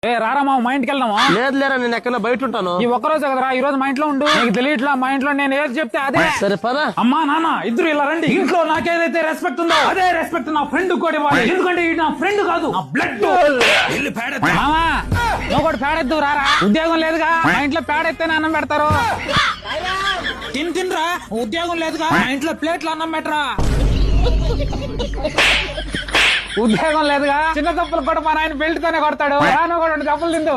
ఏ రారా మా ఇంటికి వెళ్దామా? లేదు లేరా, నేను ఎక్కడ బయట ఉంటాను. ఈ ఒక్కరోజే కదరా, ఈ రోజు మా ఇంట్లో ఉండు. నీకు తెలియట్లా, మా ఇంట్లో నేను ఏది చెప్తే అదే. సరే పదా. అమ్మా నాన్న ఇద్దరు ఇలా రండి. ఇంట్లో నాకేదైతే రెస్పెక్ట్ ఉందో అదే రెస్పెక్ట్ నా ఫ్రెండ్ కూడా ఇవ్వాలి. ఎందుకంటే ఇది నా ఫ్రెండ్ కాదు, నా బ్లడ్. మామా నువ్వు కూడా పేడెద్దు రారా. ఉద్యోగం లేదుగా, మా ఇంట్లో పేడెత్తేనే అన్నం పెడతారు. తినరా, ఉద్యోగం లేదుగా, మా ఇంట్లో ప్లేట్లు అన్నం పెట్టరా. ఉద్యోగం లేదుగా, చిన్న తప్పులు కూడా మా నాయన బెల్ట్ తోనే కొడతాడు. నువ్వు కూడా 2 దెబ్బలు తిందు.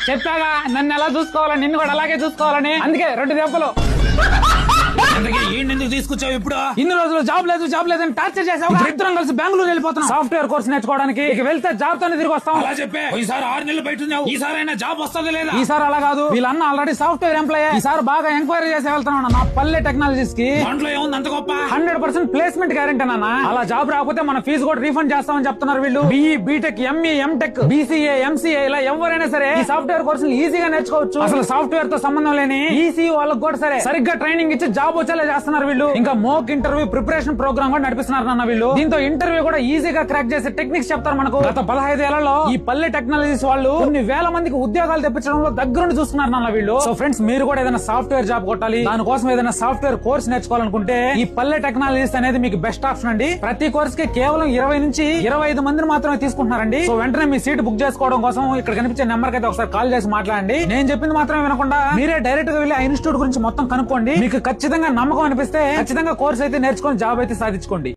చెప్పాగా నన్ను ఎలా చూసుకోవాలని, నిన్ను కూడా అలాగే చూసుకోవాలని. అందుకే 2 దెబ్బలు. ఎందుకు తీసుకొచ్చావు ఇప్పుడు? ఇన్ని రోజులు జాబ్ లేదని టార్చర్ చేసావు. ఇద్దరం కలిసి బెంగళూరు వెళ్ళిపోతున్నాం సాఫ్ట్వేర్ కోర్స్ నేర్చుకోవడానికి. ఇక వెళ్తే జాబ్ తోనే తిరిగి వస్తాం. అలా చెప్పే ఈసారి 6 నెలలు బయట ఉన్నావు. ఈసారి అయినా జాబ్ వస్తుంది లేదా? ఈసారి అలా కాదు, వీళ్ళన్న ఆల్రెడీ సాఫ్ట్వేర్ ఎంప్లాయ్. ఈసారి బాగా ఎంక్వైరీ చేసి వెళ్తున్నాను నా పల్లె టెక్నాలజీస్ కి. దాంట్లో ఏముంది అంత గొప్ప? 100% ప్లేస్మెంట్ గ్యారెంటీ అన్న. అలా జాబ్ రాకపోతే మన ఫీజు కూడా రీఫండ్ చేస్తామని చెప్తున్నారు వీళ్ళు. BE, BTech, ME, MTech, BCA, MCA ఇలా ఎవరైనా సరే ఈ సాఫ్ట్వేర్ కోర్సులు ఈజీగా నేర్చుకోవచ్చు. అసలు సాఫ్ట్వేర్ తో సంబంధం లేని ECE వాళ్ళకి కూడా సరే సరిగ్గా ట్రైనింగ్ ఇచ్చి జాబ్ వచ్చేలా చేస్తున్నారు వీళ్ళు. ఇంకా మోక్ ఇంటర్వ్యూ ప్రిపరేషన్ ప్రోగ్రామ్ కూడా నడిపిస్తున్నారు అన్న వీళ్ళు. దీంతో ఇంటర్వ్యూ కూడా ఈజీగా క్రాక్ చేసే టెక్నిక్స్ చెప్తారు మనకు. గత 15 ఏళ్లలో ఈ పల్లె టెక్నాలజీస్ వాళ్ళు కొన్ని వేల మందికి ఉద్యోగాలు తెప్పించడంలో దగ్గరుండి చూస్తున్నారు అన్న వీళ్ళు. సో ఫ్రెండ్స్, మీరు కూడా ఏదైనా సాఫ్ట్వేర్ జాబ్ కొట్టాలి, దానికోసం ఏదైనా సాఫ్ట్వేర్ కోర్స్ నేర్చుకోవాలనుకుంటే ఈ పల్లె టెక్నాలజీస్ అనేది మీకు బెస్ట్ ఆప్షన్ అండి. ప్రతి కోర్స్ కి కేవలం 20 నుంచి 25 మందిని మాత్రమే తీసుకుంటున్నారండి. సో వెంటనే మీ సీట్ బుక్ చేసుకోవడం కోసం ఇక్కడ కనిపించే నెంబర్ కి అయితే ఒకసారి కాల్ చేసి మాట్లాడండి. నేను చెప్పింది మాత్రమే వినకుండా మీరే డైరెక్ట్ గా వెళ్ళి ఆ ఇన్స్టిట్యూట్ గురించి మొత్తం కనుక్కోండి. మీకు ఖచ్చితంగా నమ్మకం అనిపిస్తే ఖచ్చితంగా కోర్స్ అయితే నేర్చుకొని జాబ్ అయితే సాధించుకోండి.